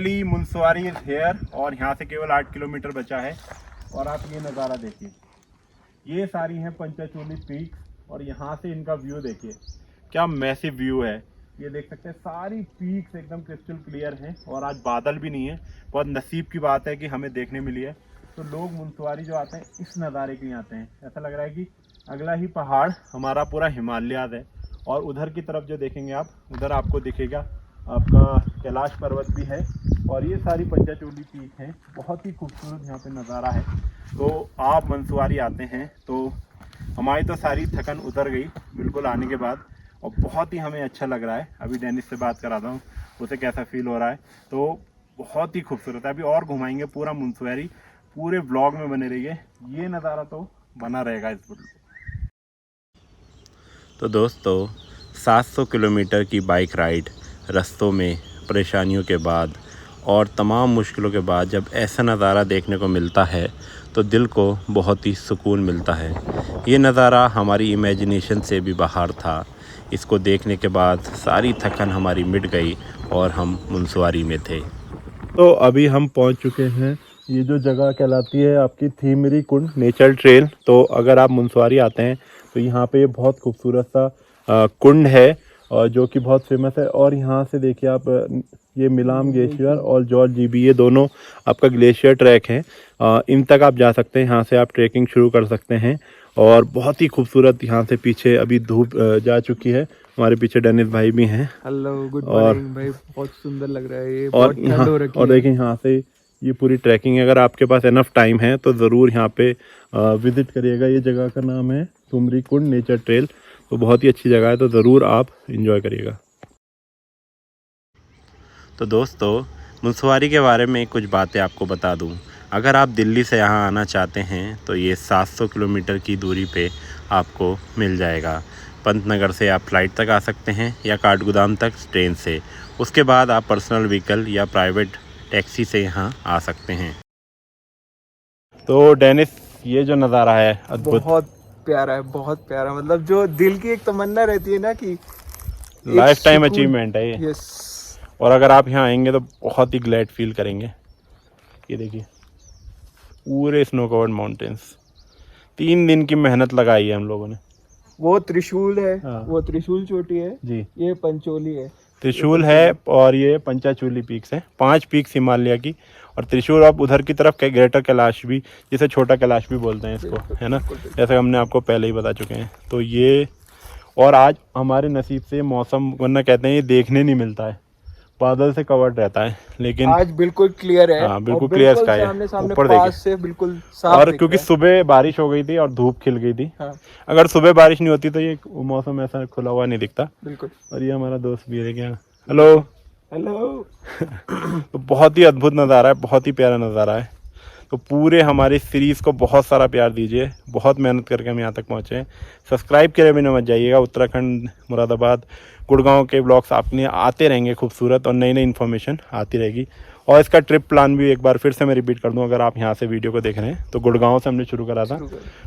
मुनस्वारी is here और यहाँ से केवल 8 किलोमीटर बचा है। और आप ये नज़ारा देखिए, ये सारी हैं पंचाचूली पीक और यहाँ से इनका व्यू देखिए, क्या मैसिव व्यू है। ये देख सकते हैं सारी पीक्स एकदम क्रिस्टल क्लियर हैं और आज बादल भी नहीं है। बहुत नसीब की बात है कि हमें देखने मिली है। तो लोग मुनस्वारी जो आते हैं इस नज़ारे के लिए आते हैं। ऐसा लग रहा है कि अगला ही पहाड़ हमारा पूरा हिमालयाज़ है। और उधर की तरफ जो देखेंगे आप, उधर आपको दिखेगा आपका कैलाश पर्वत भी है और ये सारी पंचाचूली पीक हैं। बहुत ही खूबसूरत यहाँ पे नज़ारा है। तो आप मुनस्वारी आते हैं तो हमारी तो सारी थकन उतर गई बिल्कुल आने के बाद, और बहुत ही हमें अच्छा लग रहा है। अभी डेनिस से बात कराता हूँ उसे कैसा फील हो रहा है। तो बहुत ही खूबसूरत है। अभी और घुमाएंगे पूरा मुनस्वारी, पूरे व्लॉग में बने रहिए, ये नज़ारा तो बना रहेगा इस व्लॉग। तो दोस्तों 700 किलोमीटर की बाइक राइड, रास्तों में परेशानियों के बाद और तमाम मुश्किलों के बाद जब ऐसा नज़ारा देखने को मिलता है तो दिल को बहुत ही सुकून मिलता है। ये नज़ारा हमारी इमेजिनेशन से भी बाहर था। इसको देखने के बाद सारी थकन हमारी मिट गई और हम मुनस्वारी में थे। तो अभी हम पहुंच चुके हैं, ये जो जगह कहलाती है आपकी थीमरी कुंड नेचर ट्रेल। तो अगर आप मुनस्वारी आते हैं तो यहाँ पे बहुत खूबसूरत सा कुंड है और जो कि बहुत फेमस है। और यहाँ से देखिए आप, ये मिलाम ग्लेशियर और जॉर्ज जीबी, ये दोनों आपका ग्लेशियर ट्रैक है। इन तक आप जा सकते हैं, यहाँ से आप ट्रैकिंग शुरू कर सकते हैं। और बहुत ही खूबसूरत यहाँ से पीछे अभी धूप जा चुकी है। हमारे पीछे डेनिस भाई भी हैं। हेलो, गुड मॉर्निंग भाई। बहुत सुंदर लग रहा है ये। और बहुत ठंड हो रखी है। और देखिए यहाँ से ये पूरी ट्रैकिंग है। अगर आपके पास एनफ टाइम है तो ज़रूर यहाँ पे विज़िट करिएगा। ये जगह का नाम है थुमरी कुंड नेचर ट्रेल। तो बहुत ही अच्छी जगह है, तो ज़रूर आप इंजॉय करिएगा। तो दोस्तों मुनस्वारी के बारे में कुछ बातें आपको बता दूं। अगर आप दिल्ली से यहाँ आना चाहते हैं तो ये 700 किलोमीटर की दूरी पे आपको मिल जाएगा। पंतनगर से आप फ़्लाइट तक आ सकते हैं या काठगोदाम तक ट्रेन से। उसके बाद आप पर्सनल व्हीकल या प्राइवेट टैक्सी से यहाँ आ सकते हैं। तो डेनिस, ये जो नज़ारा है अद्भुत, बहुत प्यारा है, बहुत प्यारा। मतलब जो दिल की एक तमन्ना रहती है ना कि लाइफ टाइम अचीवमेंट है ये। यस। और अगर आप यहाँ आएंगे तो बहुत ही ग्लैड फील करेंगे। ये देखिए पूरे स्नो कवर्ड माउंटेन्स, 3 दिन की मेहनत लगाई है हम लोगों ने। वो त्रिशूल है। हाँ। वो त्रिशूल चोटी है जी, ये पंचोली है। त्रिशूल है और ये पंचाचूली पीक्स है। 5 पीक्स हिमालय की। और त्रिशूल आप उधर की तरफ ग्रेटर कैलाश भी, जिसे छोटा कैलाश भी बोलते हैं इसको, है ना, जैसे हमने आपको पहले ही बता चुके हैं। तो ये, और आज हमारे नसीब से मौसम, वरना कहते हैं ये देखने नहीं मिलता है, बादल से कवर्ड रहता है, लेकिन आज बिल्कुल क्लियर है। हाँ, बिल्कुल क्लियर स्काई है। सामने सामने ऊपर पास देखिए, से बिल्कुल साफ और दिख क्योंकि रहा है। सुबह बारिश हो गई थी और धूप खिल गई थी। हाँ, अगर सुबह बारिश नहीं होती तो ये मौसम ऐसा खुला हुआ नहीं दिखता। बिल्कुल। और ये हमारा दोस्त भी है क्या, हेलो हेलो। तो बहुत ही अद्भुत नज़ारा है, बहुत ही प्यारा नज़ारा है। तो पूरे हमारी सीरीज़ को बहुत सारा प्यार दीजिए। बहुत मेहनत करके हम यहाँ तक पहुँचे हैं। सब्सक्राइब करे बिना मत जाइएगा। उत्तराखंड, मुरादाबाद, गुड़गांव के ब्लॉग्स आपके लिए आते रहेंगे खूबसूरत, और नई नई इन्फॉर्मेशन आती रहेगी। और इसका ट्रिप प्लान भी एक बार फिर से मैं रिपीट कर दूं, अगर आप यहाँ से वीडियो को देख रहे हैं तो गुड़गांव से हमने शुरू करा था,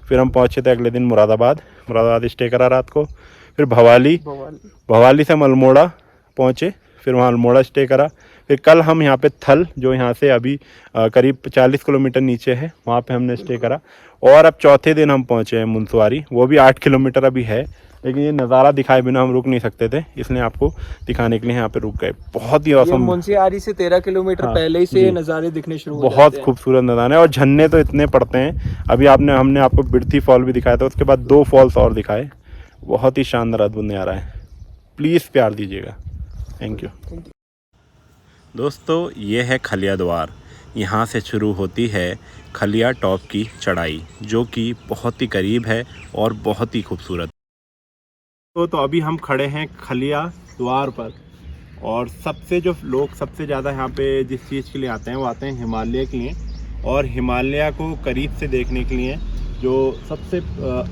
फिर हम पहुँचे थे अगले दिन मुरादाबाद स्टे करा रात को, फिर भवाली से अल्मोड़ा पहुँचे, फिर वहाँ अल्मोड़ा स्टे करा, फिर कल हम यहाँ पे थल, जो यहाँ से अभी करीब 40 किलोमीटर नीचे है, वहाँ पे हमने स्टे करा। और अब चौथे दिन हम पहुँचे हैं मुनस्वारी, वो भी 8 किलोमीटर अभी है, लेकिन ये नज़ारा दिखाए बिना हम रुक नहीं सकते थे, इसलिए आपको दिखाने के लिए यहाँ पे रुक गए। बहुत ही औसम, मुनस्वारी से 13 किलोमीटर पहले ही से ये नज़ारे दिखने शुरू हो जाते हैं। बहुत खूबसूरत नज़ारा है। और झरने तो इतने पड़ते हैं। अभी हमने आपको बिरथी फॉल भी दिखाया था, उसके बाद 2 फॉल्स और दिखाए। बहुत ही शानदार अद्भुत नज़ारा है। प्लीज़ प्यार दीजिएगा। Thank you. दोस्तों ये है खलिया द्वार। यहाँ से शुरू होती है खलिया टॉप की चढ़ाई, जो कि बहुत ही करीब है और बहुत ही खूबसूरत। तो अभी हम खड़े हैं खलिया द्वार पर, और जो लोग सबसे ज़्यादा यहाँ पे जिस चीज़ के लिए आते हैं वो आते हैं हिमालय के लिए, और हिमालय को करीब से देखने के लिए जो सबसे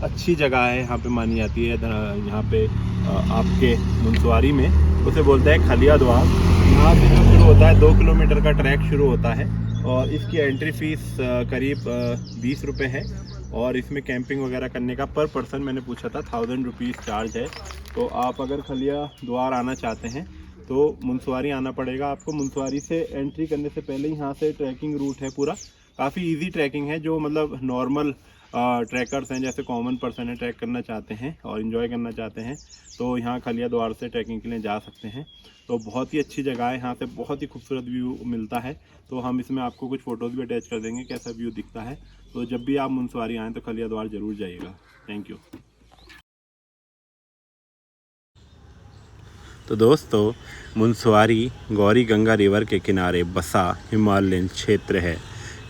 अच्छी जगह है यहाँ पे मानी जाती है, यहाँ पे आपके मुनस्वारी में, उसे बोलते हैं खलिया द्वार। यहाँ से जो शुरू होता है 2 किलोमीटर का ट्रैक शुरू होता है, और इसकी एंट्री फीस करीब 20 रुपये है। और इसमें कैंपिंग वगैरह करने का पर पर्सन मैंने पूछा था 1000 रुपीज़ चार्ज है। तो आप अगर खलिया द्वार आना चाहते हैं तो मुनस्वारी आना पड़ेगा आपको। मुनस्वारी से एंट्री करने से पहले यहाँ से ट्रैकिंग रूट है पूरा, काफ़ी इजी ट्रैकिंग है। जो मतलब नॉर्मल ट्रैकर्स हैं, जैसे कॉमन पर्सन है, ट्रैक करना चाहते हैं और इन्जॉय करना चाहते हैं, तो यहाँ खलिया द्वार से ट्रैकिंग के लिए जा सकते हैं। तो बहुत ही अच्छी जगह है, यहाँ से बहुत ही खूबसूरत व्यू मिलता है। तो हम इसमें आपको कुछ फ़ोटोज़ भी अटैच कर देंगे कैसा व्यू दिखता है। तो जब भी आप मुनस्वारी आएँ तो खलिया द्वार ज़रूर जाइएगा। Thank you. तो दोस्तों, मुनस्वारी गौरी गंगा रिवर के किनारे बसा हिमालयन क्षेत्र है।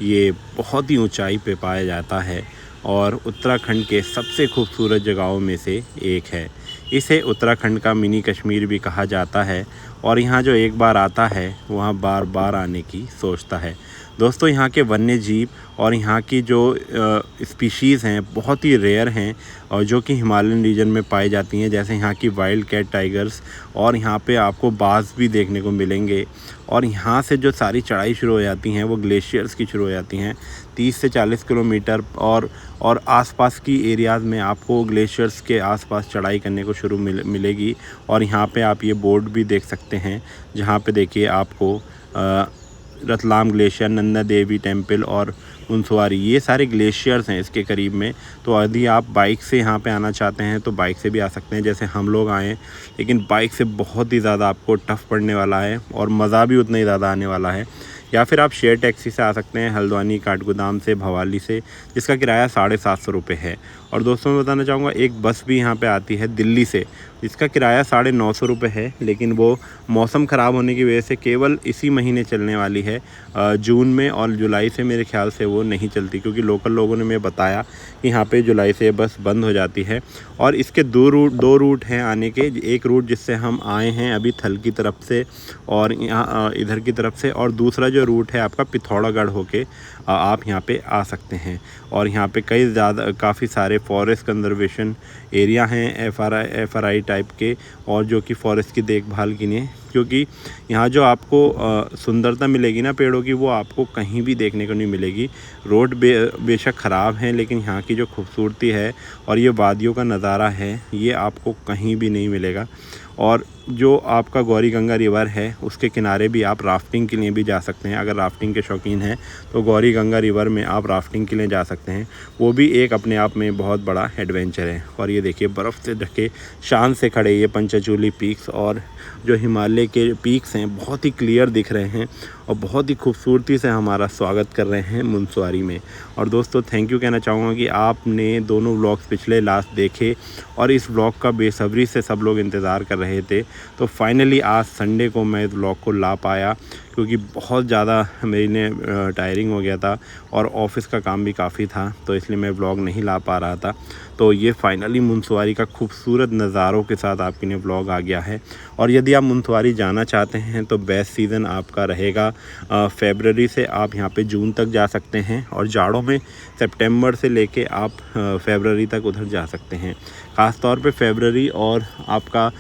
ये बहुत ही ऊंचाई पे पाया जाता है और उत्तराखंड के सबसे खूबसूरत जगहों में से एक है। इसे उत्तराखंड का मिनी कश्मीर भी कहा जाता है और यहाँ जो एक बार आता है वहाँ बार बार आने की सोचता है। दोस्तों, यहाँ के वन्य जीव और यहाँ की जो स्पीशीज़ हैं बहुत ही रेयर हैं और जो कि हिमालयन रीजन में पाई जाती हैं, जैसे यहाँ की वाइल्ड कैट टाइगर्स, और यहाँ पे आपको बाज़ भी देखने को मिलेंगे। और यहाँ से जो सारी चढ़ाई शुरू हो जाती हैं वो ग्लेशियर्स की शुरू हो जाती हैं 30 से 40 किलोमीटर, और आसपास की एरियाज़ में आपको ग्लेशियर्स के आसपास चढ़ाई करने को शुरू मिलेगी। और यहाँ पे आप ये बोर्ड भी देख सकते हैं, जहाँ पे देखिए आपको रतलाम ग्लेशियर, नंदा देवी टेम्पल और मुनस्वारी, ये सारे ग्लेशियर्स हैं इसके करीब में। तो यदि आप बाइक से यहाँ पे आना चाहते हैं तो बाइक से भी आ सकते हैं, जैसे हम लोग आए। लेकिन बाइक से बहुत ही ज़्यादा आपको टफ़ पड़ने वाला है और मज़ा भी उतना ही ज़्यादा आने वाला है। या फिर आप शेयर टैक्सी से आ सकते हैं, हल्द्वानी, काठगोदाम से, भवाली से, जिसका किराया 750 रुपये है। और दोस्तों, मैं बताना चाहूँगा एक बस भी यहाँ पे आती है दिल्ली से, जिसका किराया 950 रुपये है, लेकिन वो मौसम ख़राब होने की वजह से केवल इसी महीने चलने वाली है। जून में और जुलाई से मेरे ख्याल से वो नहीं चलती, क्योंकि लोकल लोगों ने मैं बताया कि यहाँ पे जुलाई से बस बंद हो जाती है। और इसके दो रूट हैं आने के। एक रूट जिससे हम आए हैं अभी थल की तरफ से और यहाँ इधर की तरफ से, और दूसरा जो रूट है आपका पिथौरागढ़ होके आप यहाँ पे आ सकते हैं। और यहाँ पे काफ़ी सारे फॉरेस्ट कंजर्वेशन एरिया हैं, FRI टाइप के, और जो कि फॉरेस्ट की देखभाल के लिए, क्योंकि यहाँ जो आपको सुंदरता मिलेगी ना पेड़ों की, वो आपको कहीं भी देखने को नहीं मिलेगी। रोड बेशक ख़राब हैं, लेकिन यहाँ की जो खूबसूरती है और ये वादियों का नज़ारा है, ये आपको कहीं भी नहीं मिलेगा। और जो आपका गौरी गंगा रिवर है उसके किनारे भी आप राफ्टिंग के लिए भी जा सकते हैं। अगर राफ्टिंग के शौकीन हैं तो गौरी गंगा रिवर में आप राफ्टिंग के लिए जा सकते हैं। वो भी एक अपने आप में बहुत बड़ा एडवेंचर है। और ये देखिए, बर्फ़ से ढके शान से खड़े ये पंचचूली पीक्स, और जो हिमालय के पीक्स हैं बहुत ही क्लियर दिख रहे हैं और बहुत ही खूबसूरती से हमारा स्वागत कर रहे हैं मुनस्वारी में। और दोस्तों, थैंक यू कहना चाहूँगा कि आपने दोनों व्लॉग्स पिछले लास्ट देखे और इस व्लॉग का बेसब्री से सब लोग इंतज़ार कर रहे थे। तो फाइनली आज संडे को मैं इस व्लॉग को ला पाया, क्योंकि बहुत ज़्यादा मेरे टायरिंग हो गया था और ऑफिस का काम भी काफ़ी था, तो इसलिए मैं व्लॉग नहीं ला पा रहा था। तो ये फाइनली मुनस्वारी का खूबसूरत नज़ारों के साथ आपके लिए व्लॉग आ गया है। और यदि आप मुनस्वारी जाना चाहते हैं तो बेस्ट सीज़न आपका रहेगा फरवरी से आप यहाँ पे जून तक जा सकते हैं, और जाड़ों में सितंबर से लेके आप फरवरी तक उधर जा सकते हैं। ख़ास तौर पे फरवरी और आपका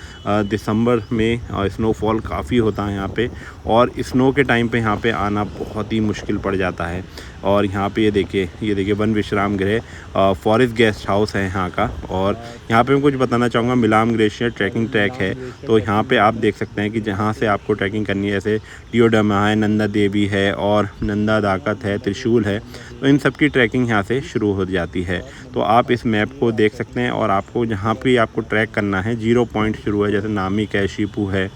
दिसंबर में स्नोफॉल काफ़ी होता है यहाँ पे, और स्नो के टाइम पे यहाँ पे आना बहुत ही मुश्किल पड़ जाता है। और यहाँ पे ये देखिए वन विश्राम गृह फॉरेस्ट गेस्ट हाउस है यहाँ का। और यहाँ पे मैं कुछ बताना चाहूँगा, मिलाम ग्लेशियर ट्रैकिंग ट्रैक है, तो यहाँ पे आप देख सकते हैं कि जहाँ से आपको ट्रैकिंग करनी है, जैसे टियोडमा है, नंदा देवी है और नंदा दाकत है, त्रिशूल है, तो इन सब की ट्रैकिंग यहाँ से शुरू हो जाती है। तो आप इस मैप को देख सकते हैं, और आपको जहाँ पे आपको ट्रैक करना है 0 पॉइंट शुरू है, जैसे नामिक है, शिपू है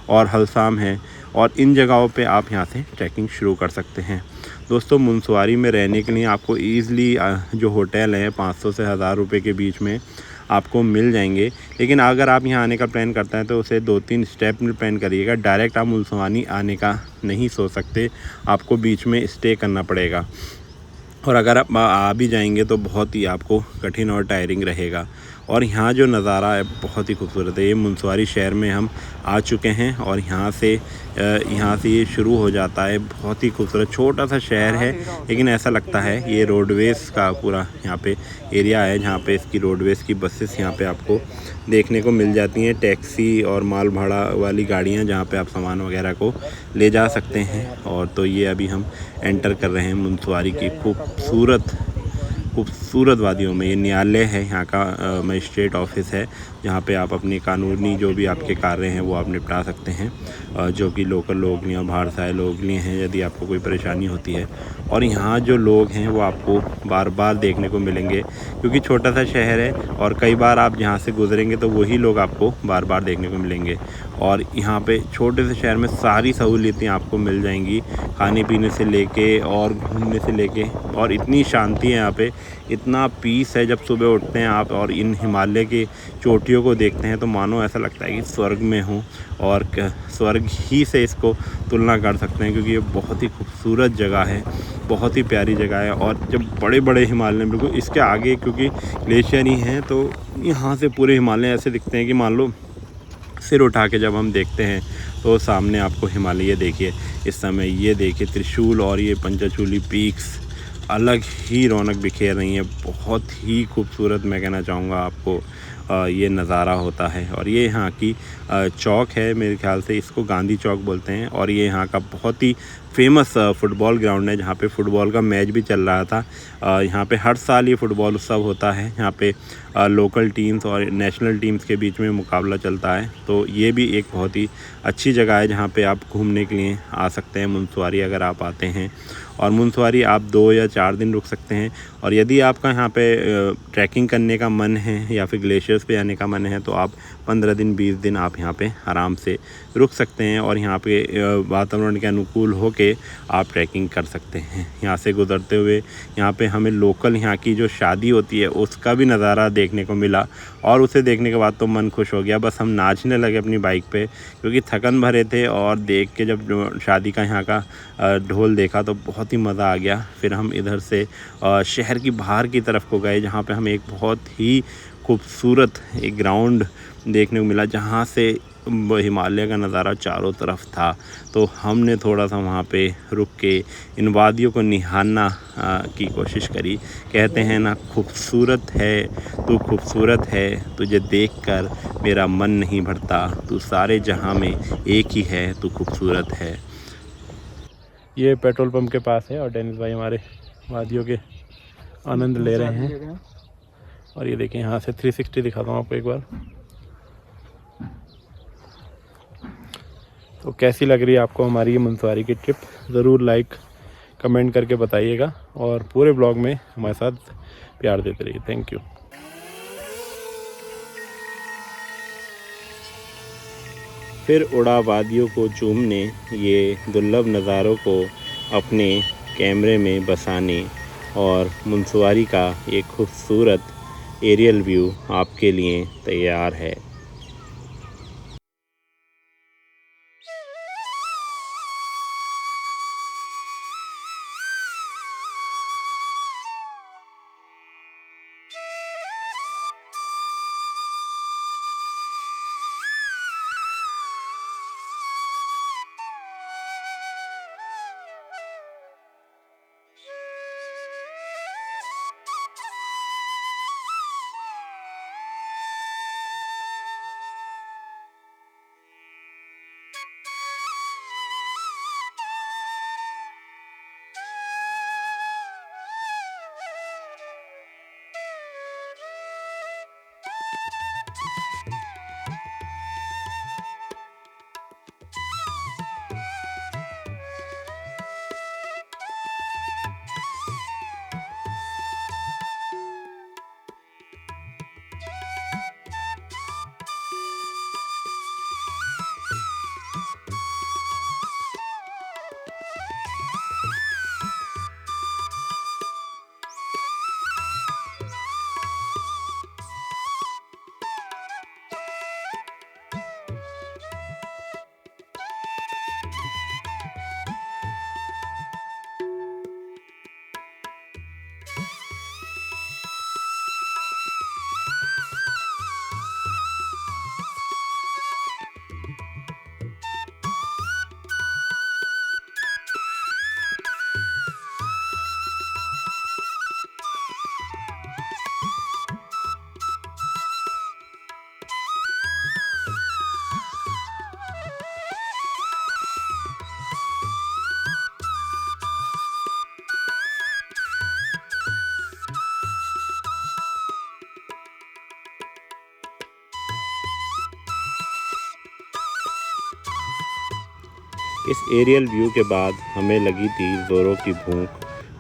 और हलसाम है, और इन जगहों पे आप यहाँ से ट्रैकिंग शुरू कर सकते हैं। दोस्तों, मुनस्वारी में रहने के लिए आपको ईज़िली जो होटल हैं 500 से 1000 रुपये के बीच में आपको मिल जाएंगे। लेकिन अगर आप यहाँ आने का प्लान करते हैं तो उसे 2-3 स्टेप में प्लान करिएगा। डायरेक्ट आप मुनस्वारी आने का नहीं सोच सकते, आपको बीच में स्टे करना पड़ेगा। और अगर आप आ भी जाएंगे तो बहुत ही आपको कठिन और टायरिंग रहेगा। और यहाँ जो नज़ारा है बहुत ही खूबसूरत है। ये मुनस्वारी शहर में हम आ चुके हैं और यहाँ से ये शुरू हो जाता है। बहुत ही खूबसूरत छोटा सा शहर है, लेकिन ऐसा लगता है ये रोडवेज़ का पूरा यहाँ पे एरिया है, जहाँ पे इसकी रोडवेज़ की बसेस यहाँ पे आपको देखने को मिल जाती हैं। टैक्सी और माल भाड़ा वाली गाड़ियाँ जहाँ पे आप सामान वगैरह को ले जा सकते हैं। और तो ये अभी हम एंटर कर रहे हैं मुनस्वारी की खूबसूरत वादियों में। ये न्यायालय है यहाँ का, मजिस्ट्रेट ऑफिस है, जहाँ पे आप अपनी कानूनी जो भी आपके कार्य हैं वो आप निपटा सकते हैं, जो कि लोकल लोग या बाहर से आए लोग लिए हैं यदि आपको कोई परेशानी होती है। और यहाँ जो लोग हैं वो आपको बार बार देखने को मिलेंगे, क्योंकि छोटा सा शहर है और कई बार आप जहाँ से गुजरेंगे तो वही लोग आपको बार बार देखने को मिलेंगे। और यहाँ पे छोटे से शहर में सारी सहूलियतें आपको मिल जाएंगी, खाने पीने से लेके और घूमने से लेके, और इतनी शांति है यहाँ पे, इतना पीस है। जब सुबह उठते हैं आप और इन हिमालय की चोटियों को देखते हैं तो मानो ऐसा लगता है कि स्वर्ग में हूँ, और स्वर्ग ही से इसको तुलना कर सकते हैं, क्योंकि ये बहुत ही खूबसूरत जगह है, बहुत ही प्यारी जगह है। और जब बड़े बड़े हिमालय बिल्कुल इसके आगे, क्योंकि ग्लेशियर ही हैं, तो यहाँ से पूरे हिमालय ऐसे दिखते हैं कि मान लो सिर उठा के जब हम देखते हैं तो सामने आपको हिमालय देखिए। इस समय ये देखिए त्रिशूल और ये पंचचूली पीक्स अलग ही रौनक बिखेर रही हैं। बहुत ही खूबसूरत मैं कहना चाहूँगा आपको ये नज़ारा होता है। और ये यहाँ की चौक है, मेरे ख्याल से इसको गांधी चौक बोलते हैं, और ये यहाँ का बहुत ही फेमस फुटबॉल ग्राउंड है, जहाँ पे फ़ुटबॉल का मैच भी चल रहा था। यहाँ पे हर साल ये फ़ुटबॉल उत्सव होता है। यहाँ पे लोकल टीम्स और नेशनल टीम्स के बीच में मुकाबला चलता है। तो ये भी एक बहुत ही अच्छी जगह है जहाँ पे आप घूमने के लिए आ सकते हैं, मुनस्वारी अगर आप आते हैं। और मुनस्वारी आप 2 या 4 दिन रुक सकते हैं। और यदि आपका यहाँ पे ट्रैकिंग करने का मन है या फिर ग्लेशियर्स पे जाने का मन है तो आप 15 दिन 20 दिन आप यहाँ पे आराम से रुक सकते हैं, और यहाँ पे वातावरण के अनुकूल होके आप ट्रैकिंग कर सकते हैं। यहाँ से गुज़रते हुए यहाँ पे हमें लोकल यहाँ की जो शादी होती है उसका भी नज़ारा देखने को मिला, और उसे देखने के बाद तो मन खुश हो गया। बस हम नाचने लगे अपनी बाइक पे, क्योंकि थकन भरे थे, और देख के जब शादी का यहाँ का ढोल देखा तो बहुत ही मज़ा आ गया। फिर हम इधर से शहर की बाहर की तरफ को गए, जहाँ पे हमें एक बहुत ही खूबसूरत एक ग्राउंड देखने को मिला, जहाँ से हिमालय का नज़ारा चारों तरफ था। तो हमने थोड़ा सा वहाँ पे रुक के इन वादियों को निहारना की कोशिश करी। कहते हैं ना, खूबसूरत है तू, खूबसूरत है, तुझे देखकर मेरा मन नहीं भरता, तू सारे जहां में एक ही है, तू खूबसूरत है। ये पेट्रोल पंप के पास है और डेनिस भाई हमारे वादियों के आनंद ले रहे हैं। और ये देखें, यहाँ से 360 दिखाता हूँ आपको एक बार। तो कैसी लग रही है आपको हमारी ये मुनस्वारी की ट्रिप, ज़रूर लाइक कमेंट करके बताइएगा, और पूरे ब्लॉग में हमारे साथ प्यार देते रहिए। Thank you. फिर उड़ा वादियों को चूमने, ये दुर्लभ नज़ारों को अपने कैमरे में बसाने, और मुनस्वारी का ये खूबसूरत एरियल व्यू आपके लिए तैयार है। इस एरियल व्यू के बाद हमें लगी थी ज़ोरों की भूख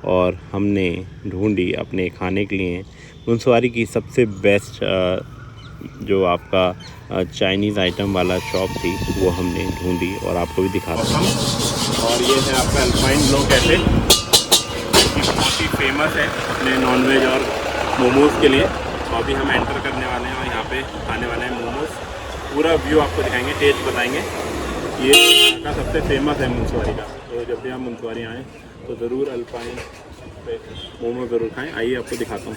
और हमने ढूंढी अपने खाने के लिए मुनस्वारी की सबसे बेस्ट जो आपका चाइनीज़ आइटम वाला शॉप थी वो हमने ढूंढी और आपको भी दिखाते हैं। और ये है आपका अल्पाइन ग्लो कैफ़े, बहुत ही फेमस है अपने नॉनवेज और मोमोज़ के लिए। तो अभी हम एंटर करने वाले हैं और यहाँ पे खाने वाले हैं मोमोज़। पूरा व्यू आपको दिखाएंगे, टेस्ट बताएंगे। ये यहाँ का सबसे फेमस है मुनस्वारी का, तो जब भी आप मुनस्वारी आएँ तो ज़रूर अल्पाइन पे मोमो ज़रूर खाएँ। आइए आपको दिखाता हूँ।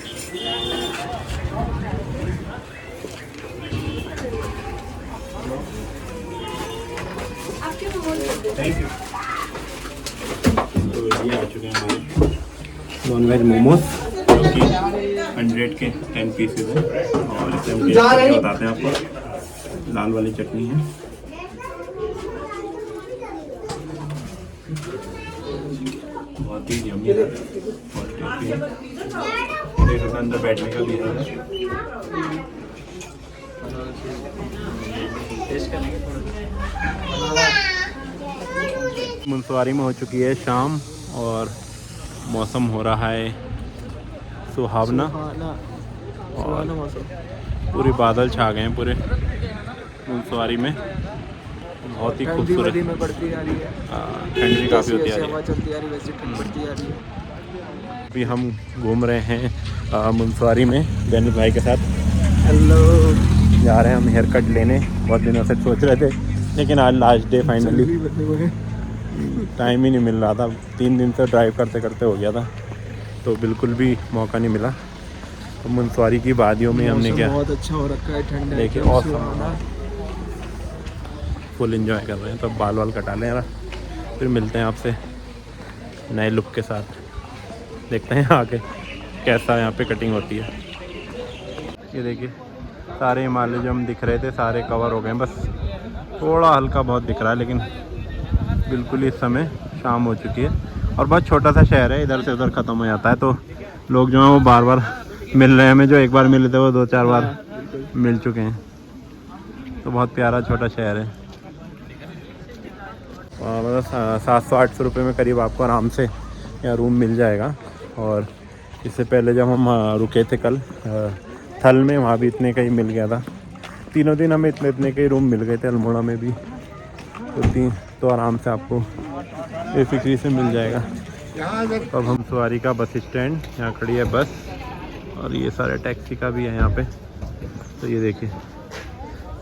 Thank you. तो ये आ चुके हैं हमारे नॉनवेज मोमोज जो कि 100 के 10 पीसेज हैं और इसे हम टेस्ट करके बताते हैं आपको। लाल वाली चटनी है, बहुत ही यम्मी है, बहुत टेस्टी है। देखो अंदर बैठने का भी है। मुनस्वारी में हो चुकी है शाम और मौसम हो रहा है सुहावना और पूरे बादल छा गए हैं पूरे मुनस्वारी में। बहुत ही खूबसूरत में बढ़ती आ रही है, ठंड भी काफ़ी होती है। हवा चलती आ रही है वैसे ठंड बढ़ती आ रही है। अभी हम घूम रहे हैं मुनस्वारी में डेनिस भाई के साथ। हेलो, जा रहे हैं हम हेयर कट लेने, बहुत दिनों से सोच रहे थे लेकिन आज लास्ट डे फाइनली। टाइम ही नहीं मिल रहा था, 3 दिन से ड्राइव करते करते हो गया था तो बिल्कुल भी मौका नहीं मिला। तो मुनस्वारी की वादियों में हमने क्या बहुत अच्छा हो रखा है, ठंड है देखिए और फुल एंजॉय कर रहे हैं। तो बाल वाल कटा लें यार, फिर मिलते हैं आपसे नए लुक के साथ। देखते हैं आके कैसा यहाँ पे कटिंग होती है। ये देखिए सारे हिमालय जो हम दिख रहे थे सारे कवर हो गए, बस थोड़ा हल्का बहुत दिख रहा है लेकिन बिल्कुल इस समय शाम हो चुकी है। और बहुत छोटा सा शहर है, इधर से उधर ख़त्म हो जाता है तो लोग जो हैं वो बार बार मिल रहे हैं। हमें जो एक बार मिले थे वो 2-4 बार मिल चुके हैं। तो बहुत प्यारा छोटा शहर है। मतलब 700-800 रुपये में करीब आपको आराम से यहाँ रूम मिल जाएगा। और इससे पहले जब हम रुके थे कल थल में, वहाँ भी इतने का ही मिल गया था। तीनों दिन हमें इतने के ही रूम मिल गए थे, अल्मोड़ा में भी। तो आराम से आपको बेफिक्री से मिल जाएगा। तो अब हम सवारी का बस स्टैंड, यहाँ खड़ी है बस और ये सारे टैक्सी का भी है यहाँ पे। तो ये देखिए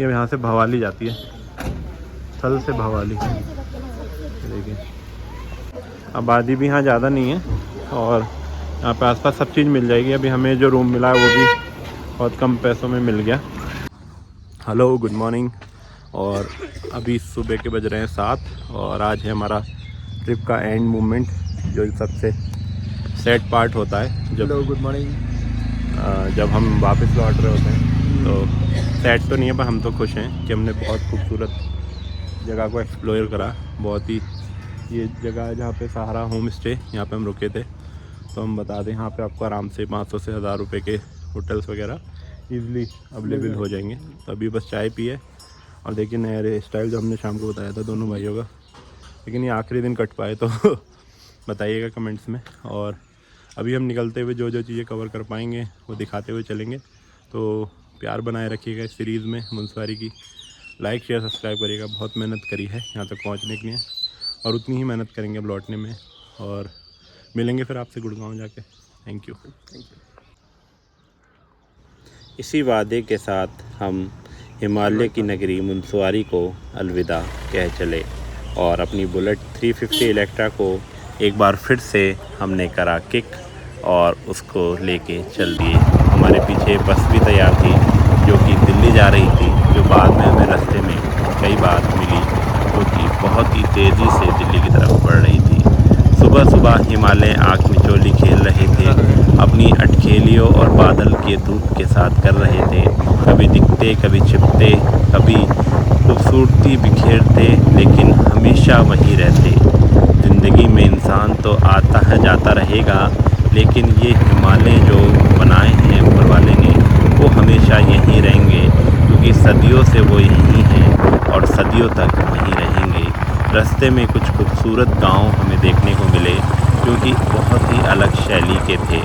ये यहाँ से भवाली जाती है, थल से भवाली। देखिए आबादी भी यहाँ ज़्यादा नहीं है और यहाँ पे आसपास सब चीज़ मिल जाएगी। अभी हमें जो रूम मिला है वो भी बहुत कम पैसों में मिल गया। Hello good morning. और अभी सुबह के बज रहे हैं 7 और आज है हमारा ट्रिप का एंड मोमेंट, जो सबसे सैड पार्ट होता है जब गुड मॉर्निंग जब हम वापस लौट रहे होते हैं। तो सैड तो नहीं है पर हम तो खुश हैं कि हमने बहुत खूबसूरत जगह को एक्सप्लोर करा। बहुत ही ये जगह है जहाँ पे सहारा होम स्टे, यहाँ पे हम रुके थे। तो हम बता दें यहाँ पे आपको आराम से 500 से 1000 रुपये के होटल्स वगैरह ईज़िली अवेलेबल हो जाएंगे। तो अभी बस चाय पिए और देखिए नया हेयर स्टाइल जो हमने शाम को बताया था दोनों भाइयों का, लेकिन ये आखिरी दिन कट पाए तो बताइएगा कमेंट्स में। और अभी हम निकलते हुए जो जो चीज़ें कवर कर पाएंगे वो दिखाते हुए चलेंगे। तो प्यार बनाए रखिएगा इस सीरीज़ में मुनस्वारी की। लाइक शेयर सब्सक्राइब करिएगा। बहुत मेहनत करी है यहाँ तक पहुँचने के लिए और उतनी ही मेहनत करेंगे अब लौटने में। और मिलेंगे फिर आपसे गुड़गांव जाके। Thank you. इसी वादे के साथ हम हिमालय की नगरी मुनस्वारी को अलविदा कह चले और अपनी बुलेट 350 इलेक्ट्रा को एक बार फिर से हमने करा किक और उसको लेके चल दिए। हमारे पीछे बस भी तैयार थी जो कि दिल्ली जा रही थी, जो बाद में हमें रास्ते में कई बार मिली, जो कि बहुत ही तेज़ी से दिल्ली की तरफ बढ़ रही थी। सुबह सुबह हिमालय आँख मिचोली खेल रहे थे, अपनी अटखेलियों और बादल के धूप के साथ कर रहे थे। कभी दिखते कभी छिपते, कभी खूबसूरती बिखेरते, लेकिन हमेशा वहीं रहते। ज़िंदगी में इंसान तो आता है जाता रहेगा, लेकिन ये हिमालय जो बनाए हैं ऊपर वाले ने वो हमेशा यहीं रहेंगे, क्योंकि सदियों से वो यहीं हैं और सदियों तक वहीं रहेंगे। रास्ते में कुछ खूबसूरत गांव हमें देखने को मिले जो कि बहुत ही अलग शैली के थे।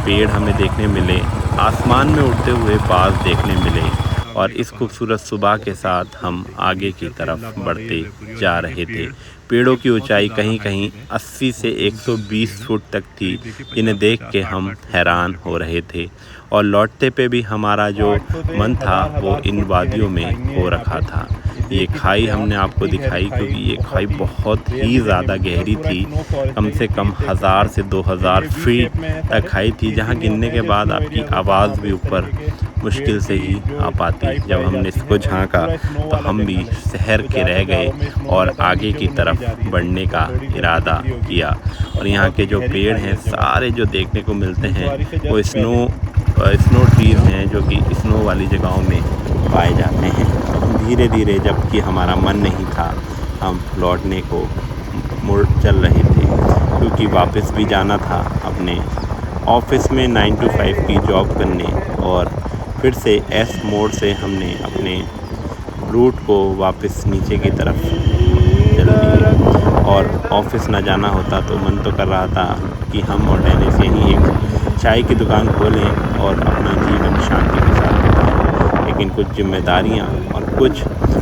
पेड़ हमें देखने मिले, आसमान में उड़ते हुए बाज देखने मिले और इस खूबसूरत सुबह के साथ हम आगे की तरफ बढ़ते जा रहे थे। पेड़ों की ऊंचाई कहीं कहीं 80 से 120 फुट तक थी, जिन्हें देख के हम हैरान हो रहे थे और लौटते पे भी हमारा जो मन था वो इन वादियों में हो रखा था। ये खाई हमने आपको दिखाई क्योंकि ये खाई बहुत ही ज़्यादा गहरी थी, कम से कम 1000 से 2000 फीट तक खाई थी, जहाँ गिरने के बाद आपकी आवाज़ भी ऊपर मुश्किल से ही आ पाती। जब हमने इसको झांका तो हम भी शहर के रह गए और आगे की तरफ बढ़ने का इरादा किया। और यहाँ के जो पेड़ हैं सारे जो देखने को मिलते हैं वो स्नो ट्रीज़ हैं, जो कि स्नो वाली जगहों में पाए जाते हैं। धीरे धीरे जबकि हमारा मन नहीं था, हम लौटने को मुड़ चल रहे थे क्योंकि वापस भी जाना था अपने ऑफिस में 9 to 5 की जॉब करने। और फिर से एस मोड़ से हमने अपने रूट को वापस नीचे की तरफ चल दिए और ऑफिस ना जाना होता तो मन तो कर रहा था कि हम और डेनिस यहीं एक चाय की दुकान खोलें और अपना जीवन शांति के साथ बिताएं, लेकिन कुछ जिम्मेदारियां और कुछ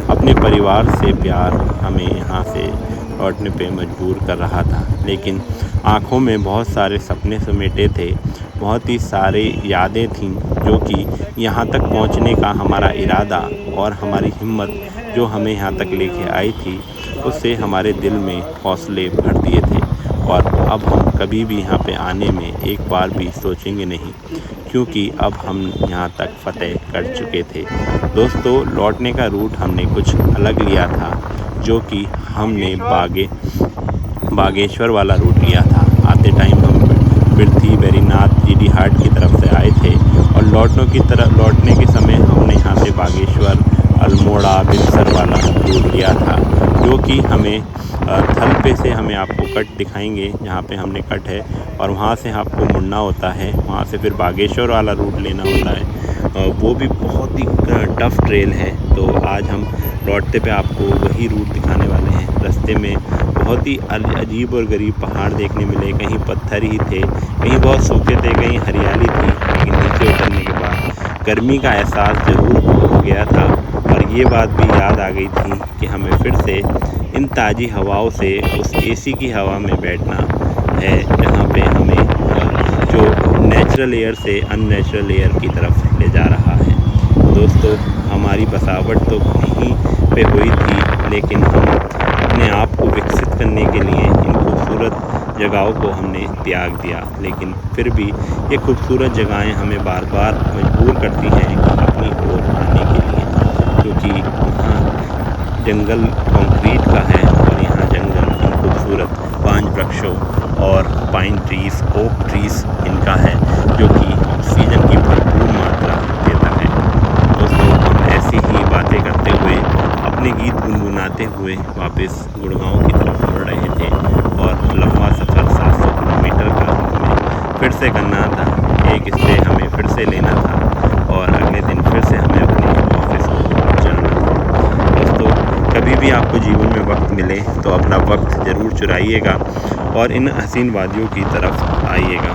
अपने परिवार से प्यार हमें यहाँ से लौटने पे मजबूर कर रहा था। लेकिन आँखों में बहुत सारे सपने समेटे थे, बहुत ही सारे यादें थीं जो कि यहाँ तक पहुँचने का हमारा इरादा और हमारी हिम्मत जो हमें यहाँ तक लेके आई थी, उससे हमारे दिल में हौसले भर दिए थे। और अब हम कभी भी यहाँ पे आने में एक बार भी सोचेंगे नहीं, क्योंकि अब हम यहाँ तक फ़तेह कर चुके थे। दोस्तों, लौटने का रूट हमने कुछ अलग लिया था, जो कि हमने बागेश्वर वाला रूट लिया था। आते टाइम हम बिरथी, बेरीनाथ, जीडी हाट की तरफ से आए थे और लौटने के समय हमने यहाँ से बागेश्वर, अल्मोड़ा, बिलसर वाला रूट लिया था, जो कि हमें थलपे से हमें आपको कट दिखाएंगे जहाँ पे हमने कट है, और वहाँ से आपको मुड़ना होता है, वहाँ से फिर बागेश्वर वाला रूट लेना होता है। वो भी बहुत ही टफ़ ट्रेल है। तो आज हम लौटते पे आपको वही रूट दिखाने वाले हैं। रास्ते में बहुत ही अजीब और गरीब पहाड़ देखने मिले, कहीं पत्थर ही थे, कहीं बहुत सूखे थे, कहीं हरियाली थी। लेकिन नीचे उतरने के बाद गर्मी का एहसास ज़रूर हो गया था और ये बात भी याद आ गई थी कि हमें फिर से इन ताज़ी हवाओं से उस एसी की हवा में बैठना है, जहाँ पे हमें जो नेचुरल एयर से अननेचुरल एयर की तरफ ले जा रहा है। दोस्तों, हमारी बसावट तो कहीं पे हुई थी, लेकिन हम अपने आप को विकसित करने के लिए इन खूबसूरत जगहों को हमने त्याग दिया। लेकिन फिर भी ये खूबसूरत जगहें हमें बार बार मजबूर करती हैं कि अपनी ओर आने के लिए, क्योंकि यहाँ जंगल कंक्रीट का है और यहाँ जंगल इन खूबसूरत पांच वृक्षों और पाइन ट्रीज़, ओक ट्रीज़ इनका है, जो कि ऑक्सीजन की भरपूर मात्रा देता है। दोस्तों, हम ऐसी ही बातें करते हुए अपने गीत गुनगुनाते हुए वापस गुड़गांव की तरफ मुड़ रहे थे और लंबा सफ़र 700 किलोमीटर का हमें फिर से करना था। एक स्टे हमें फिर से लेना था और अगले दिन फिर से हमें अपने ऑफिस को जाना था। दोस्तों, कभी भी आपको जीवन में वक्त मिले तो अपना वक्त ज़रूर चुराइएगा और इन हसीन वादियों की तरफ आइएगा,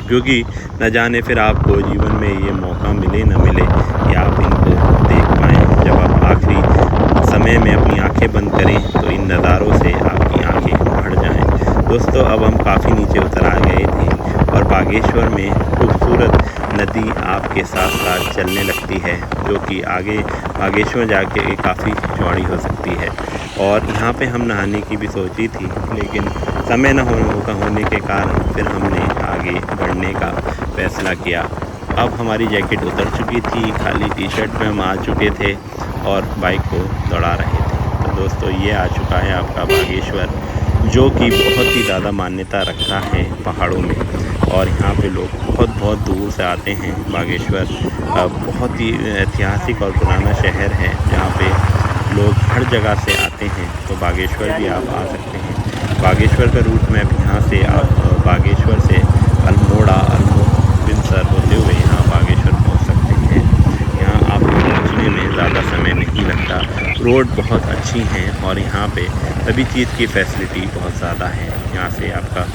क्योंकि न जाने फिर आपको जीवन में ये मौका मिले न मिले कि आप इनको देख पाएँ। जब आप आखिरी समय में अपनी आंखें बंद करें तो इन नज़ारों से आपकी आंखें भर जाएं। दोस्तों, अब हम काफ़ी नीचे उतर आ गए थे और बागेश्वर में खूबसूरत नदी आपके साथ साथ चलने लगती है, जो कि आगे बागेश्वर जाके काफ़ी चौड़ी हो सकती है। और यहाँ पे हम नहाने की भी सोची थी, लेकिन समय न होने के कारण फिर हमने आगे बढ़ने का फैसला किया। अब हमारी जैकेट उतर चुकी थी, खाली टी शर्ट में हम आ चुके थे और बाइक को दौड़ा रहे थे। तो दोस्तों, ये आ चुका है आपका बागेश्वर, जो कि बहुत ही ज़्यादा मान्यता रखता है पहाड़ों में, और यहाँ पे लोग बहुत दूर से आते हैं। बागेश्वर बहुत ही ऐतिहासिक और पुराना शहर है, जहाँ पे लोग हर जगह से आते हैं। तो बागेश्वर भी आप आ सकते हैं। बागेश्वर का रूट मैप यहाँ से आप बागेश्वर से अल्मोड़ा, बिलसर होते हुए यहाँ बागेश्वर पहुँच सकते हैं। यहाँ आपको पहुँचने घूमने में ज़्यादा समय नहीं लगता। रोड बहुत अच्छी हैं और यहाँ पे सभी चीज़ की फैसिलिटी बहुत ज़्यादा है। यहाँ से आपका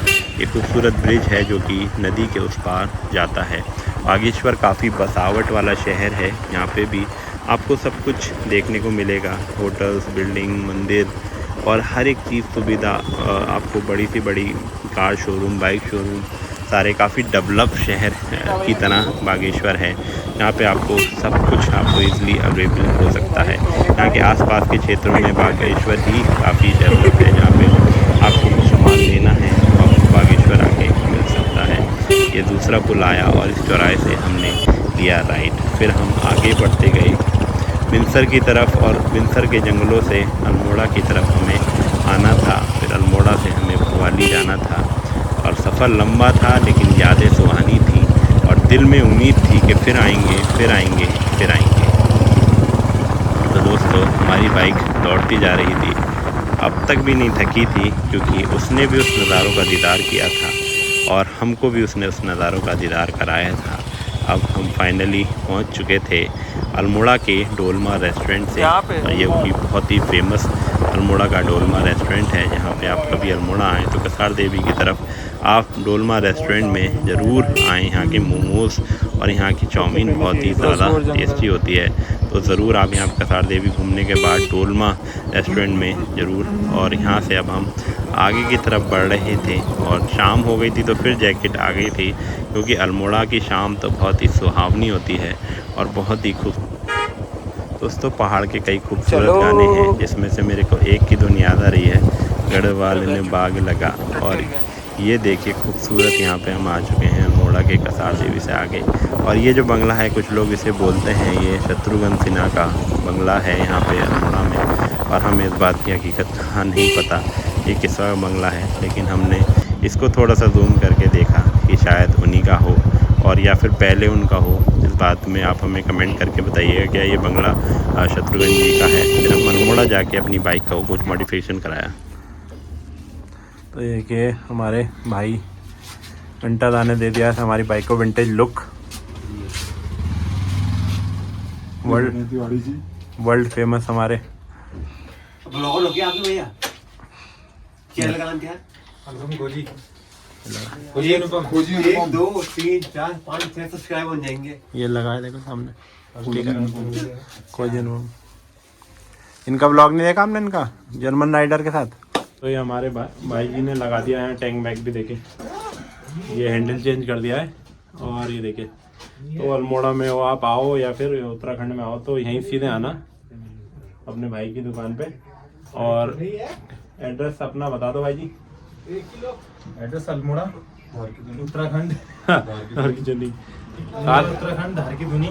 एक खूबसूरत ब्रिज है जो कि नदी के उस पार जाता है। बागेश्वर काफ़ी बसावट वाला शहर है। यहाँ पे भी आपको सब कुछ देखने को मिलेगा, होटल्स, बिल्डिंग, मंदिर और हर एक चीज़ सुविधा। आपको बड़ी से बड़ी कार शोरूम, बाइक शोरूम, सारे काफ़ी डेवलप शहर की तरह बागेश्वर है। यहाँ पे आपको सब कुछ आपको इजीली अवेलेबल हो सकता है। यहाँ के आसपास के क्षेत्रों में बागेश्वर ही काफ़ी डेवलप है, जहाँ पे आपको कुछ सामान लेना है तो आपको बागेश्वर आके मिल सकता है। ये दूसरा पुल आया और इस चौराहे से हमने लिया राइट। फिर हम आगे बढ़ते गए बिनसर की तरफ और बिनसर के जंगलों से अल्मोड़ा की तरफ हमें आना था। फिर अल्मोड़ा से हमें भवाली जाना था और सफ़र लंबा था लेकिन यादें सुहानी थी और दिल में उम्मीद थी कि फिर आएंगे, फिर आएंगे, फिर आएंगे। तो दोस्तों, हमारी बाइक दौड़ती जा रही थी, अब तक भी नहीं थकी थी, क्योंकि उसने भी उस नज़ारों का दीदार किया था और हमको भी उसने उस नज़ारों का दीदार कराया था। अब हम फाइनली पहुंच चुके थे अल्मोड़ा के डोलमा रेस्टोरेंट से। ये भी बहुत ही फेमस अल्मोड़ा का डोलमा रेस्टोरेंट है। जहाँ पे आप कभी अल्मोड़ा आएँ तो कसार देवी की तरफ आप डोलमा रेस्टोरेंट में ज़रूर आएँ। यहाँ के मोमोज़ और यहाँ की चाउमीन बहुत ही ज़्यादा टेस्टी होती है। तो ज़रूर आप यहाँ कसार देवी घूमने के बाद डोलमा रेस्टोरेंट में ज़रूर। और यहाँ से अब हम आगे की तरफ बढ़ रहे थे और शाम हो गई थी तो फिर जैकेट आ गई थी, क्योंकि अल्मोड़ा की शाम तो बहुत ही सुहावनी होती है और बहुत ही दोस्तों, पहाड़ के कई खूबसूरत गाने हैं, जिसमें से मेरे को एक की धुन याद आ रही है, गढ़वाल ने बाग लगा। और ये देखिए खूबसूरत, यहाँ पे हम आ चुके हैं अल्मोड़ा के कसार देवी से आगे। और ये जो बंगला है, कुछ लोग इसे बोलते हैं ये शत्रुघ्न सिन्हा का बंगला है यहाँ पे अल्मोड़ा में, और हमें इस बात की हकीकत नहीं पता ये किसका बंगला है, लेकिन हमने इसको थोड़ा सा जूम करके देखा कि शायद उन्हीं का हो और या फिर पहले उनका हो। इस बात में आप हमें कमेंट करके बताइएगा क्या ये बंगला शत्रुघ्न जी का है। फिर हम अल्मोड़ा जाके अपनी बाइक का कुछ मॉडिफिकेशन कराया। तो ये कि हमारे भाई घंटा दाने दे दिया है हमारी बाइक को विंटेज लुक। वर्ल्ड फेमस हमारे ब्लॉगर हो गया आपने भैया। चैनल का नाम क्या है? खोजी। 1 2 3 4 5 6 सब्सक्राइब हो जाएंगे। ये लगाए देखो सामने, खोजी अनुपम। इनका ब्लॉग नहीं देखा हमने, इनका जर्मन राइडर के साथ। तो ये हमारे भाई जी ने लगा दिया है टैंक बैग भी, देखे ये हैंडल चेंज कर दिया है। और ये देखे, तो अल्मोड़ा में हो आप आओ या फिर उत्तराखंड में आओ तो यहीं सीधे आना अपने भाई की दुकान पे। और एड्रेस अपना बता दो भाई जी। एड्रेस अल्मोड़ा, उत्तराखंड, धार की चुनी, उत्तराखंड धार की धुनी।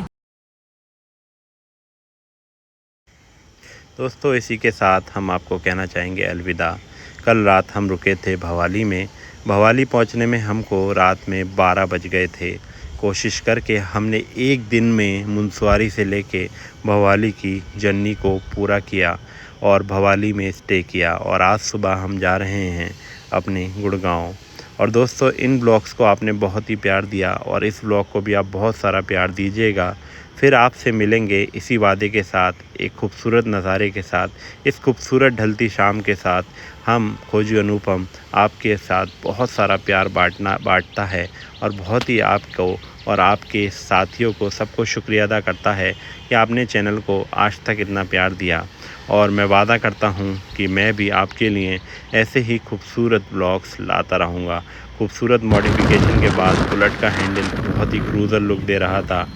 दोस्तों, इसी के साथ हम आपको कहना चाहेंगे अलविदा। कल रात हम रुके थे भवाली में। भवाली पहुंचने में हमको रात में 12 बज गए थे। कोशिश करके हमने एक दिन में मुनस्वारी से लेके भवाली की जर्नी को पूरा किया और भवाली में स्टे किया। और आज सुबह हम जा रहे हैं अपने गुड़गांव। और दोस्तों, इन ब्लॉग्स को आपने बहुत ही प्यार दिया और इस ब्लॉग को भी आप बहुत सारा प्यार दीजिएगा। फिर आपसे मिलेंगे इसी वादे के साथ, एक खूबसूरत नज़ारे के साथ, इस खूबसूरत ढलती शाम के साथ। हम खोजी अनुपम आपके साथ बहुत सारा प्यार बांटता है और बहुत ही आपको और आपके साथियों को सबको शुक्रिया अदा करता है कि आपने चैनल को आज तक इतना प्यार दिया। और मैं वादा करता हूँ कि मैं भी आपके लिए ऐसे ही खूबसूरत ब्लॉग्स लाता रहूँगा। खूबसूरत मॉडिफिकेशन के बाद बुलेट का हैंडल बहुत ही क्रूज़र लुक दे रहा था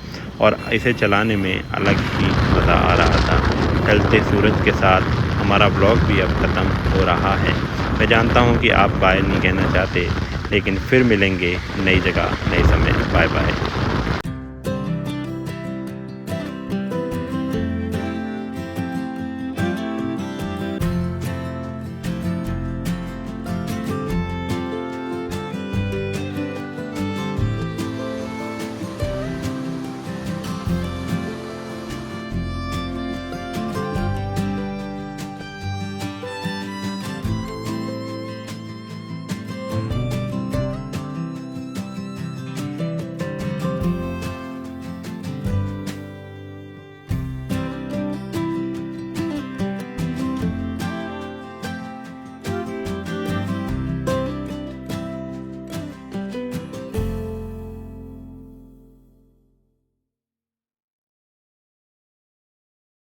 और इसे चलाने में अलग ही मज़ा आ रहा था। ढलते सूरज के साथ हमारा ब्लॉग भी अब ख़त्म हो रहा है। मैं जानता हूँ कि आप बाय नहीं कहना चाहते, लेकिन फिर मिलेंगे नई जगह नए समय। Bye bye.